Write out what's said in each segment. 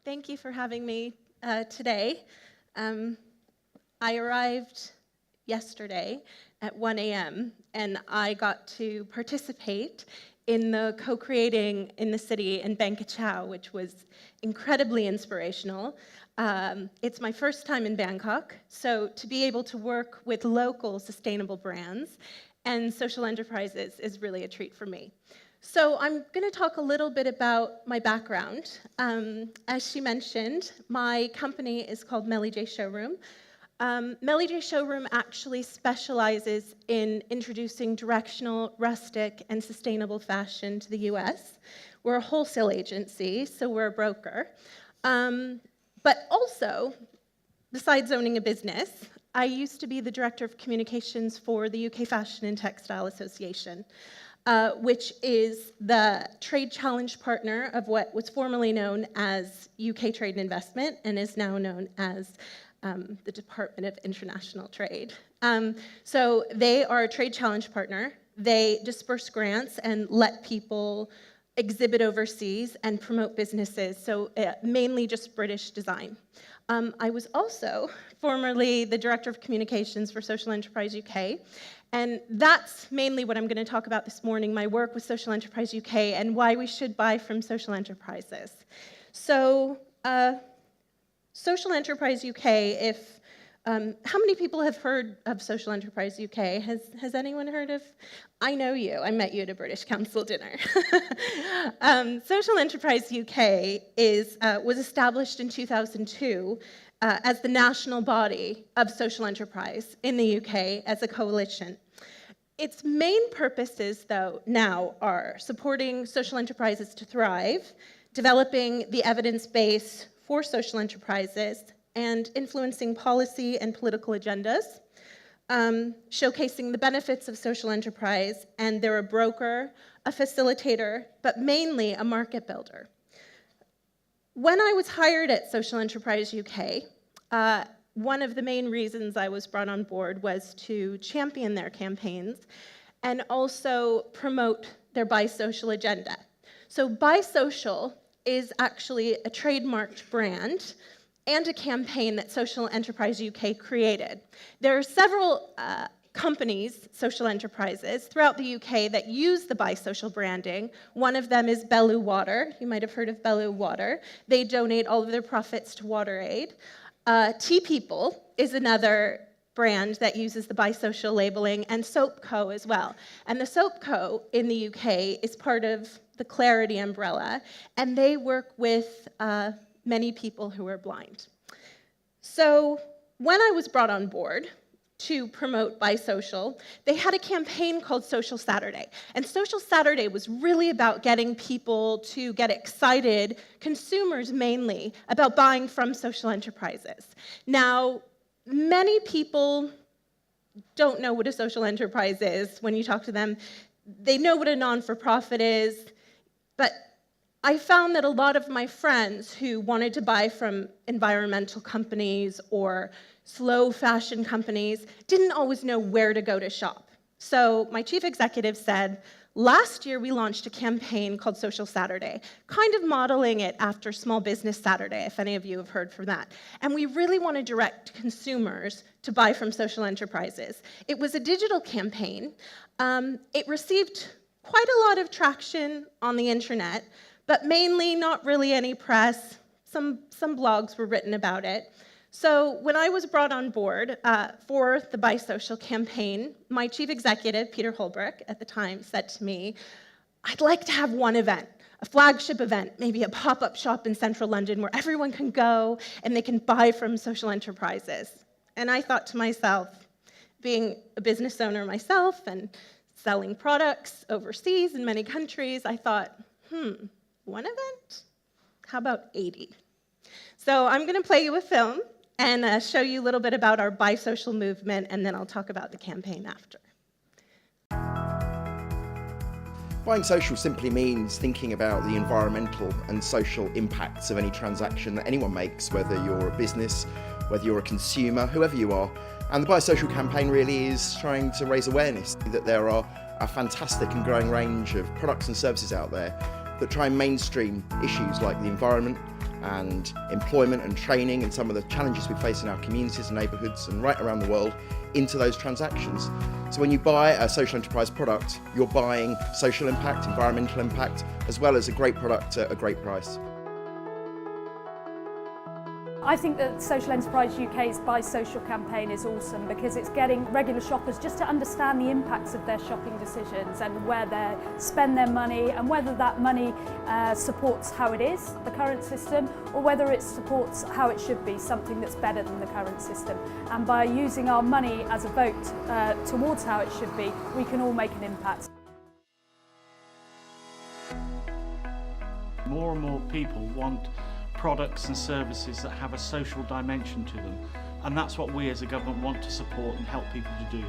Thank you for having me today. I arrived yesterday at 1 a.m. and I got to participate in the co-creating in the city in Bangkok, which was incredibly inspirational. It's my first time in Bangkok, so to be able to work with local sustainable brands and social enterprises is really a treat for me. So I'm going to talk a little bit about my background. As she mentioned, my company is called Mellie J Showroom. Mellie J Showroom actually specializes in introducing directional, rustic, and sustainable fashion to the US. We're a wholesale agency, so we're a broker. But also, besides owning a business, I used to be the Director of Communications for the UK Fashion and Textile Association, which is the trade challenge partner of what was formerly known as UK Trade and Investment and is now known as the Department of International Trade. So they are a trade challenge partner. They disperse grants and let people exhibit overseas and promote businesses, so mainly just British design. I was also formerly the Director of Communications for Social Enterprise UK, and that's mainly what I'm going to talk about this morning, my work with Social Enterprise UK and why we should buy from social enterprises. So, Social Enterprise UK, how many people have heard of Social Enterprise UK? Has anyone heard of? I know you. I met you at a British Council dinner. Social Enterprise UK was established in 2002 as the national body of social enterprise in the UK as a coalition. Its main purposes, though, now are supporting social enterprises to thrive, developing the evidence base for social enterprises, and influencing policy and political agendas, showcasing the benefits of social enterprise, and they're a broker, a facilitator, but mainly a market builder. When I was hired at Social Enterprise UK, one of the main reasons I was brought on board was to champion their campaigns and also promote their Buy Social agenda. So Buy Social is actually a trademarked brand and a campaign that Social Enterprise UK created. There are several companies, social enterprises, throughout the UK that use the Buy Social branding. One of them is Bellew Water. You might have heard of Bellew Water. They donate all of their profits to WaterAid. Tea People is another brand that uses the Buy Social labeling, and Soap Co as well. And the Soap Co in the UK is part of the Clarity umbrella, and they work with many people who are blind. So when I was brought on board to promote Buy Social, they had a campaign called Social Saturday. And Social Saturday was really about getting people to get excited, consumers mainly, about buying from social enterprises. Now, many people don't know what a social enterprise is. When you talk to them, they know what a non-for-profit is, but I found that a lot of my friends who wanted to buy from environmental companies or slow fashion companies didn't always know where to go to shop. So my chief executive said, last year we launched a campaign called Social Saturday, kind of modeling it after Small Business Saturday, if any of you have heard from that. And we really want to direct consumers to buy from social enterprises. It was a digital campaign. It received quite a lot of traction on the internet, but mainly not really any press. Some blogs were written about it. So when I was brought on board for the Buy Social campaign, my chief executive, Peter Holbrook, at the time said to me, I'd like to have one event, a flagship event, maybe a pop-up shop in central London where everyone can go and they can buy from social enterprises. And I thought to myself, being a business owner myself and selling products overseas in many countries, I thought, one event? How about 80? So I'm going to play you a film and show you a little bit about our Buy Social movement, and then I'll talk about the campaign after. Buying social simply means thinking about the environmental and social impacts of any transaction that anyone makes, whether you're a business, whether you're a consumer, whoever you are. And the Buy Social campaign really is trying to raise awareness that there are a fantastic and growing range of products and services out there that try and mainstream issues like the environment, and employment and training and some of the challenges we face in our communities and neighbourhoods and right around the world into those transactions. So when you buy a social enterprise product, you're buying social impact, environmental impact, as well as a great product at a great price. I think that Social Enterprise UK's Buy Social campaign is awesome because it's getting regular shoppers just to understand the impacts of their shopping decisions and where they spend their money and whether that money supports how it is, the current system, or whether it supports how it should be, something that's better than the current system. And by using our money as a vote towards how it should be, we can all make an impact. More and more people want products and services that have a social dimension to them, and that's what we as a government want to support and help people to do.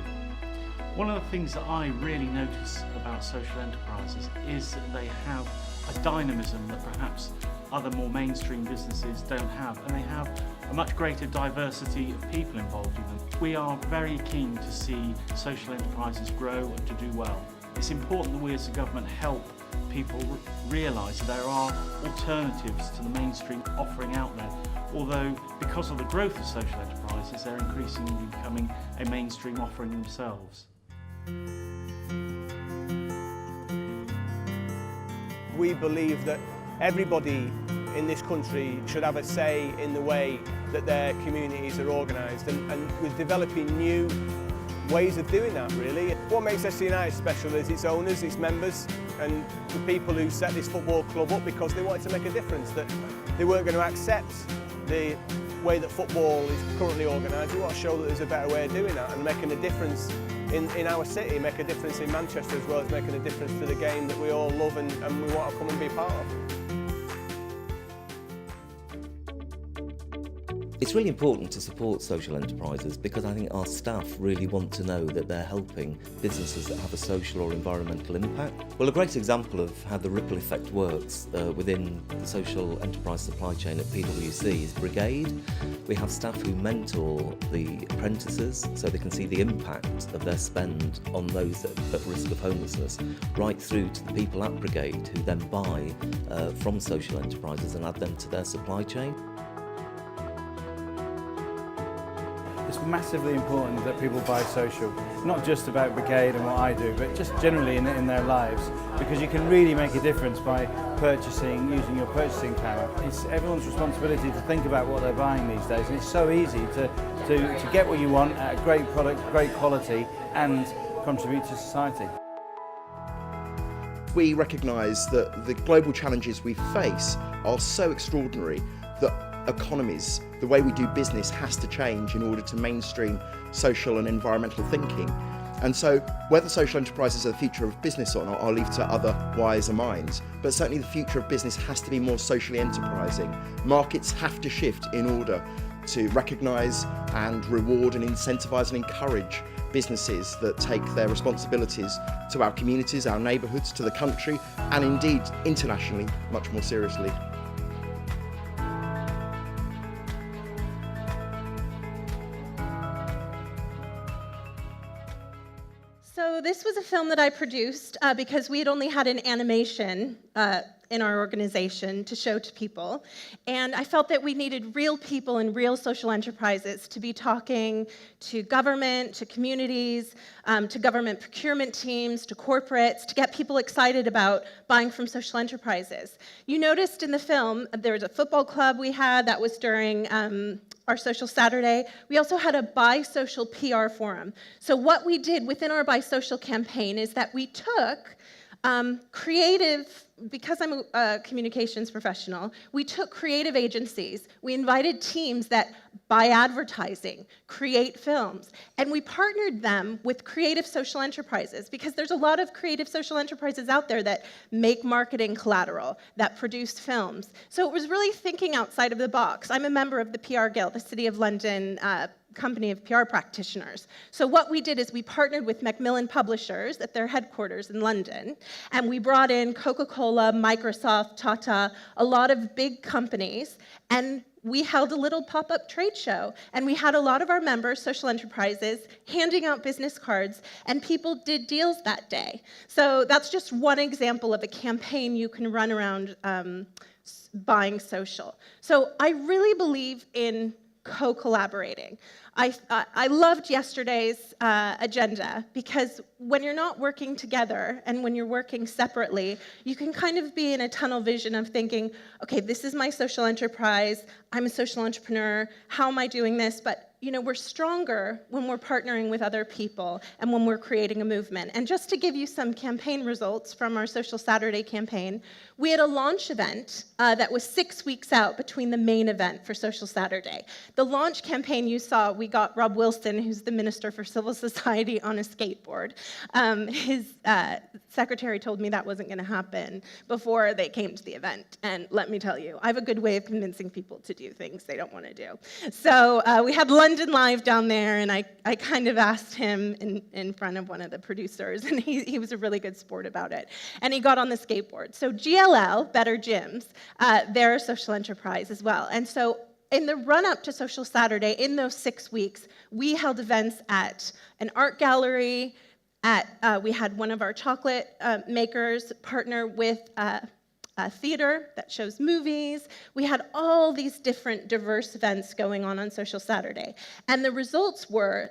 One of the things that I really notice about social enterprises is that they have a dynamism that perhaps other more mainstream businesses don't have, and they have a much greater diversity of people involved in them. We are very keen to see social enterprises grow and to do well. It's important that we as a government help people realise that there are alternatives to the mainstream offering out there, although because of the growth of social enterprises they're increasingly becoming a mainstream offering themselves. We believe that everybody in this country should have a say in the way that their communities are organised, and we're developing new ways of doing that really. What makes SC United special is its owners, its members, and the people who set this football club up because they wanted to make a difference, that they weren't going to accept the way that football is currently organised. We want to show that there's a better way of doing that and making a difference in our city, make a difference in Manchester as well as making a difference to the game that we all love and we want to come and be part of. It's really important to support social enterprises because I think our staff really want to know that they're helping businesses that have a social or environmental impact. Well, a great example of how the ripple effect works within the social enterprise supply chain at PwC is Brigade. We have staff who mentor the apprentices so they can see the impact of their spend on those that are at risk of homelessness, right through to the people at Brigade who then buy from social enterprises and add them to their supply chain. It's massively important that people buy social, not just about Brigade and what I do, but just generally in their lives, because you can really make a difference by purchasing, using your purchasing power. It's everyone's responsibility to think about what they're buying these days, and it's so easy to get what you want at a great product, great quality, and contribute to society. We recognise that the global challenges we face are so extraordinary that economies, the way we do business has to change in order to mainstream social and environmental thinking. And so whether social enterprises are the future of business or not, I'll leave to other wiser minds, but certainly the future of business has to be more socially enterprising. Markets have to shift in order to recognise and reward and incentivise and encourage businesses that take their responsibilities to our communities, our neighbourhoods, to the country, and indeed internationally much more seriously. So this was a film that I produced because we had only had an animation in our organization to show to people. And I felt that we needed real people and real social enterprises to be talking to government, to communities, to government procurement teams, to corporates, to get people excited about buying from social enterprises. You noticed in the film, there was a football club we had that was during our Social Saturday. We also had a Buy Social PR forum. So what we did within our Buy Social campaign is that we took creative, because I'm a communications professional, we took creative agencies, we invited teams that buy advertising, create films, and we partnered them with creative social enterprises, because there's a lot of creative social enterprises out there that make marketing collateral, that produce films. So it was really thinking outside of the box. I'm a member of the PR Guild, the City of London company of PR practitioners. So what we did is we partnered with Macmillan Publishers at their headquarters in London, and we brought in Coca-Cola, Microsoft, Tata, a lot of big companies, and we held a little pop-up trade show, and we had a lot of our members, social enterprises, handing out business cards, and people did deals that day. So that's just one example of a campaign you can run around buying social. So I really believe in co-collaborating. I loved yesterday's agenda because when you're not working together and when you're working separately, you can kind of be in a tunnel vision of thinking, okay, this is my social enterprise, I'm a social entrepreneur, how am I doing this? But we're stronger when we're partnering with other people and when we're creating a movement. And just to give you some campaign results from our Social Saturday campaign, we had a launch event that was 6 weeks out between the main event for Social Saturday. The launch campaign you saw, we got Rob Wilson, who's the Minister for Civil Society, on a skateboard. His secretary told me that wasn't going to happen before they came to the event. And let me tell you, I have a good way of convincing people to do things they don't want to do. So we had London Live down there, and I kind of asked him in front of one of the producers, and he was a really good sport about it. And he got on the skateboard. So GLL, Better Gyms, they're a social enterprise as well. And so in the run-up to Social Saturday, in those 6 weeks, we held events at an art gallery, we had one of our chocolate makers partner with a theater that shows movies. We had all these different diverse events going on Social Saturday. And the results were,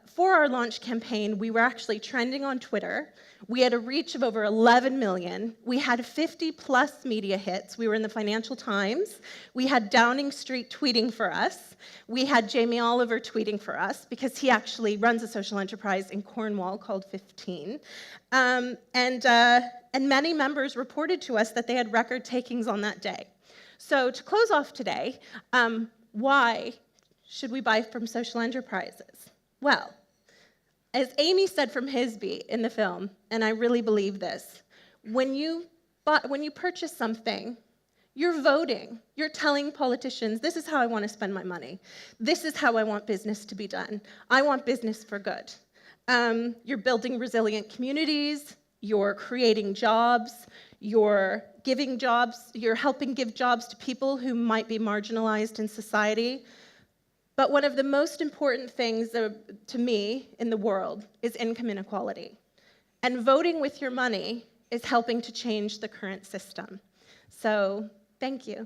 for our launch campaign, we were actually trending on Twitter. We had a reach of over 11 million. We had 50+ media hits. We were in the Financial Times. We had Downing Street tweeting for us. We had Jamie Oliver tweeting for us because he actually runs a social enterprise in Cornwall called 15. And many members reported to us that they had record takings on that day. So to close off today, why should we buy from social enterprises? Well, as Amy said from Hisby in the film, and I really believe this, when you purchase something, you're voting. You're telling politicians, this is how I want to spend my money. This is how I want business to be done. I want business for good. You're building resilient communities. You're creating jobs. You're giving jobs. You're helping give jobs to people who might be marginalized in society. But one of the most important things to me in the world is income inequality. And voting with your money is helping to change the current system. So, thank you.